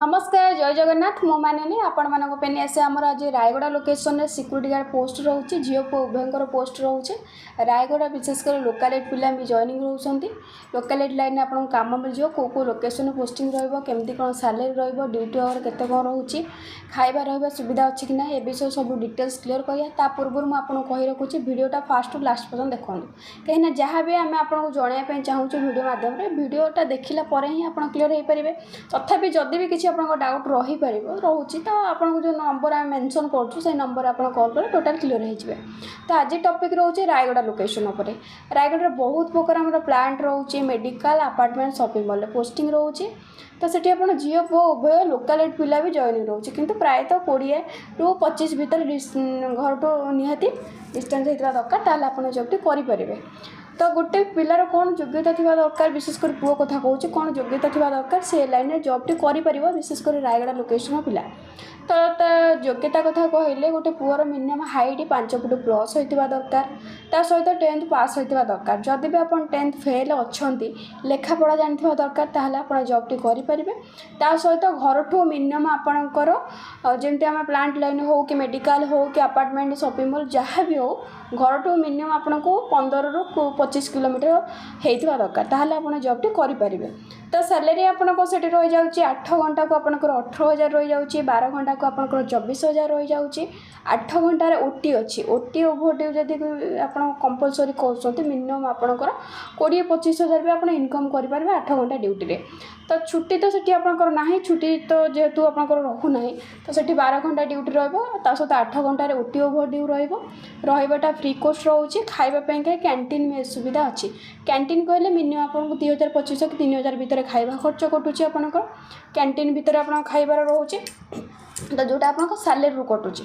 नमस्कार जय जगन्नाथ मो मानिनी आपण मानक पे आसे आमर आज रायगड़ा लोकेशन रे सिक्यूरीटी गार्ड पोस्ट रोचे झील पु उभयंकर पोस्ट रोचे रायगड़ा विशेषकर लोकालेट पिला भी जॉइनिंग रोचंती लोकालेट लाइन में आपन काम मिल जो को लोकेशन पोस्टिंग रहइबो केमती कोन सैलरी रहइबो ड्यूटी आवर केते कोन रहउची खाइबा रहइबा सुविधा अछि कि ना ए विषय सब डिटेल्स क्लियर करिया ता पूर्व मु आपन कहि रखुची वीडियोटा फास्ट टू लास्ट पर्यंत देखंतु कहिना जहाँ भी आमे आपन को जणाया पे चाहूछु वीडियो माध्यम रे वीडियोटा देखिला परे ही आपन क्लियर हे परिबे तथापि जदी भी किछि आपन डाउट रही पारिबो रहउची तो आपन को जो नंबर आ मेंशन करछु से नंबर आपन कॉल कर टोटल क्लियर हे जिवे। तो आज टॉपिक रहउची रायगड़ा लोकेशन ऊपर रायगड़ा रे बहुत प्रकार हमर प्लांट रहउची medical apartment shopping mall posting रहउची तो सेठी आपन जियो पो उभय लोकालेट पिला भी जॉइनिंग रहउची किंतु प्राय तो 20 टू 25 भीतर घर तो निहाती डिस्टेंस हेतरा दरकार ताले आपन जॉब टी करि परिबे। तो गोटे पिलार कौन योग्यता थी दरकार विशेषकर पुओ कथा कहूँ कौन योग्यता थी दरकार से लाइन में जॉब टी कर विशेषकर रायगड़ा लोकेशन पिला तो योग्यता कथा कहले गोटे poor minimum height 5 foot plus होता दरकार ता सहित 10th पास होता दरकार जदि भी आप 10th फेल अच्छा लेखापढ़ा जानी दरकार ताहले आप जॉब टी करेंगे ता सहित घर ठू मिनिमम आपणकर जमती आम प्लांट लाइन हो कि मेडिकल हो कि अपार्टमेंट शॉपिंग मॉल जहाँ भी हो घर ठू मिनिमम आपन को 15 ରୁ 25 किलोमीटर होता दरकार ताहले आप जॉब टी करेंगे। तो सैलरी आपको से रही जाऊँगी 8 घंटा को आपंकर 18,000 रही जाऊँगी 12 घंटा को आपंकर 24,000 रही जाऊँगी 8 घंटार ओटी अच्छी ओटी ओभरड्यू जब आप कंपलसरी कर मिनिमम आपंकर 20-25,000 भी आप इनकम करेंगे 8 घंटा ड्यूटी रे। तो छुट्टी तो सेठी आपंकर ना छुट्टी तो जेहेतु आपंकर रहूना तो सेठी 12 घंटा ड्यूटी रहा सहित 8 घंटार ओटी ओभरड्यू रहा फ्री कोस्ट रोचे खावाई कैंटीन में सुविधा अच्छी कैंटीन कहले मिनिमम आपको 2,500 कि 3,000 भीतर खाଇବା खर्च कटुची आपनकर कैंटीन भीतर आपन खाइबार रोचे तो जोटा आपन सैलरी रु कटुची।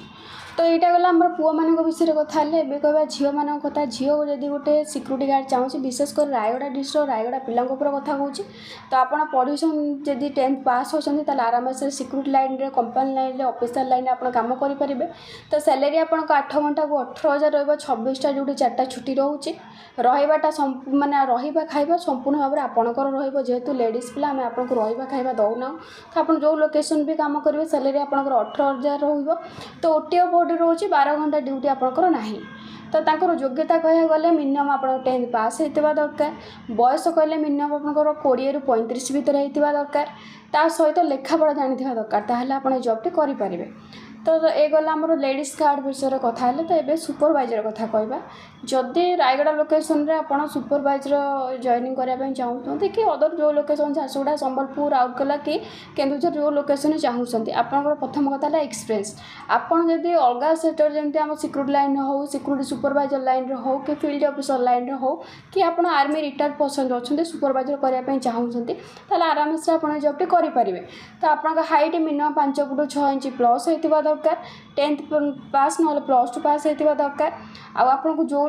तो यहाँ गला आम पुओ मान विषय कथा एवं कह झील मान कथा झील जदि गोटे सिक्यूरीटी गार्ड चाहूँगी विशेषकर रायगड़ा डिस्ट्रिक्ट रायगड़ा पिला कथा कहूँ तो आप पढ़ुन जदि 10th पास होती आराम से सिक्यूरीटी लाइन रे कंपनी लाइन रे ऑफिसर लाइन आप कम करेंगे। तो सैलरी आपको 8 घंटा को 18,000 26टा ड्यूटी 4टा छुट्टी रोचे रहीबाटा माने रहीबा खाइबा संपूर्ण भाव में आपणकर रहिबो जेहेतु लेडीज पिला आम आपको रहीबा खाइबा दौना तो आप जो लोकेशन भी काम करेंगे सैलरी आपंकर 18,000 रहिबो। तो ओटी बॉडी रोचे 12 घंटा ड्यूटी आपंकर नाही तो तांकर योग्यता कह गले मिनिमम आप 10th पास होता दरकार बयस कहले मिनिमम आपंकर 20 ରୁ 35 भीतर होता दरकार ता सहित लेखापढ़ा जानी दरकार ताहले आप जॉब टी करेंगे। तो ये गला आमर लेडीज गार्ड विषय कथा है। तो ये सुपरवाइजर कथा कहवा जदि रायगड़ा लोकेशन रे आपन सुपरवाइजर जॉइनिंग करने चाहते कि अदर जो लोकेशन झारसुगुड़ा संबलपुर राउरकेला कि केन्दुझर जो लोकेशन चाहते आपंकर प्रथम कथा है एक्सपीरियंस आपन जदि अलग सेक्टर जमी आम सिक्यूरीटी लाइन हो सिक्यूरीटी सुपरवाइजर लाइन हो कि फील्ड ऑफिसर लाइन हो कि आप आर्मी रिटायर्ड पर्सन अच्छा सुपरवाइजर करने चाहते आराम से आप जॉब टी करेंगे। तो आप height minimum 5 foot 6 inch plus होता दरकार 10th पास ना +2 पास होता दरकार आपको जो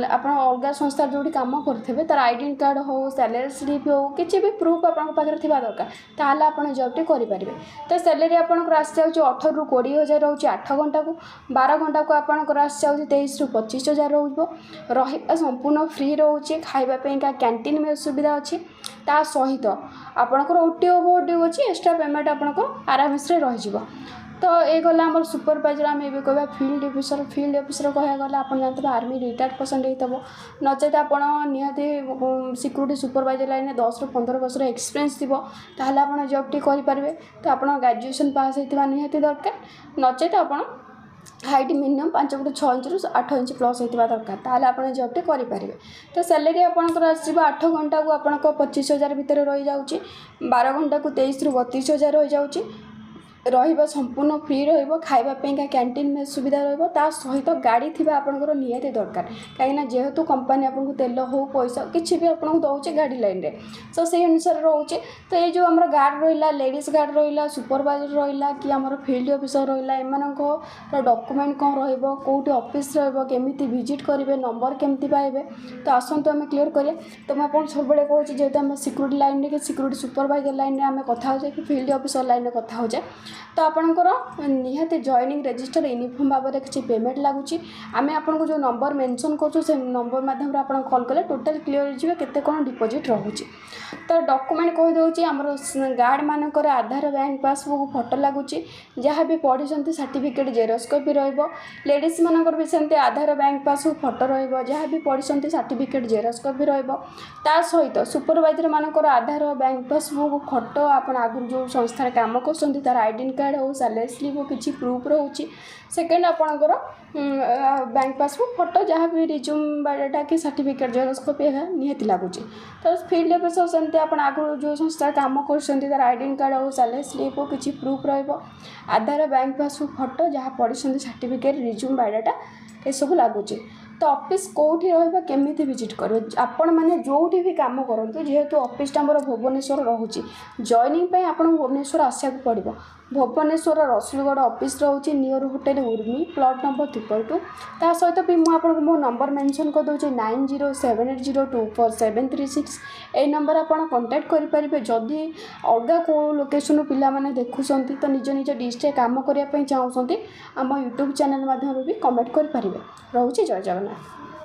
आप अलग संस्था जो काम करेंगे तार आइडेंटी कार्ड हो सैलरी स्लिप हो किसी भी प्रूफ आपके थी दरकार ताहले आप जॉब टी करेंगे। तो सैलरी आपंकर आसी जाऊँगी 18 ରୁ 20,000 रोचे 8 घंटा को 12 घंटा को आपंकर आसी जाऊँगी 23 ରୁ 25,000 रहा संपूर्ण फ्री रोचे खावाई कैंटीन में सुविधा अच्छी ता सहित आपंकर ओटी ओभरड्यू अच्छी एक्स्ट्रा पेमेंट आपंकर आराम से रही। तो ये गला आम सुपरवाइजर आम ये कह फील्ड ऑफिसर कह गला आप जानते आर्मी रिटायर्ड पर्सन होता नचेत आप निहाती सिक्यूरीटी सुपरवाइजर लाइन 10 ରୁ 15 वर्ष एक्सपीरियंस थी ताहले आप जॉब टी करेंगे। तो आप ग्रेजुएशन पास होता निहाती दरकार नचेत आप हाइट मिनिमम 5 फुट 6 इंच ରୁ 8 इंच प्लस होता दरकार ताहले आप जॉब टी करेंगे। तो सैलरी आपंकर आसो 8 घंटा को आपंक 25,000 भीतर रही जाऊँगी 12 घंटा को 23 ରୁ 32,000 रही जाऊँगी रहा संपूर्ण फ्री खावाई कैंटीन में सुविधा रहा सहित गाड़ी थी आपंकर निहाती दरकार कहीं जेहेतु कंपनी आपको तेल हो पैसा किसी भी आपको दौचे गाड़ी लाइन रे तो से अनुसार रोचे। तो ये जो आम गार्ड रहा लेडीज गार्ड रहा सुपरवाइजर रहा कि आम फील्ड ऑफिसर रहा एम डॉक्यूमेंट कौन रोटी ऑफिस रमी विजिट करेंगे नंबर केमती पाइबे तो आसतु आम क्लीयर करिए। तो मुझे सब कहूँ जेहेतु आम सिक्यूरीटी लाइन कि सिक्यूरीटी सुपरवाइजर लाइन में आम कथा हो कि फील्ड ऑफिसर लाइन में कथा हो जाए तो आपणकर निहाती जॉइनिंग रजिस्टर यूनिफॉर्म भाव में किसी पेमेंट लगुच आम आपको जो नंबर मेंशन करूँ से नंबर माध्यम आप कॉल कले टोटाल क्लीयर हो केते कौन डिपोजिट रोचे। तो डॉक्यूमेंट कहीदे आमर गार्ड मानकर आधार बैंक पासबुक फोटो लगुच जहाँ भी पढ़ी सर्टिफिकेट जेरक्स कॉपी रेडीज मानकर भी सेमती आधार बैंक पासबुक फोटो रहा भी पढ़ी सर्टिफिकेट जेरक्स कॉपी ता सहित सुपरवाइजर मानकर आधार बैंक पासबुक फोटो आप आगुरी जो संस्थार काम कर तार आइडेंट कार्ड हो सैलरी स्लिप हो किसी प्रूफ रोचे। सेकेंड आपणकर बैंक पासबुक फोटो जहाँ भी रिज्यूम बायोडाटा कि सर्टिफिकेट जेरक्स कॉपी निहाती लगुच। तो फील्ड अफिसर सेमती आप आगुरी जो संस्था काम कर तार आइडेंट कार्ड हो सैलरी स्लिप हो किसी प्रूफ आधार बैंक पासबुक फोटो जहाँ पढ़ी सर्टिफिकेट रिज्यूम बायोडाटा ये सब लगुच। तो ऑफिस कौटी केमी विजिट कर आपण मैंने जो भी काम करूँ जेहेतु ऑफिसटा मोर भुवनेश्वर रोचे जॉइनिंग आप भुवनेश्वर आसा पड़ो। भुवनेश्वर रसुलगढ़ ऑफिस रोचे near hotel Urmi plot number 222 ता सहित भी मुझे मो नंबर मेंशन कर दूसरी 9078024736 ए नंबर आप कांटेक्ट करेंगे। जदि अलग को लोकेशन पिला माने देखुंत तो निज निज डिस्ट्रिक्ट काम करने चाहते आम यूट्यूब चैनल माध्यम भी कमेंट करेंगे। रोचे जय जगन्नाथ।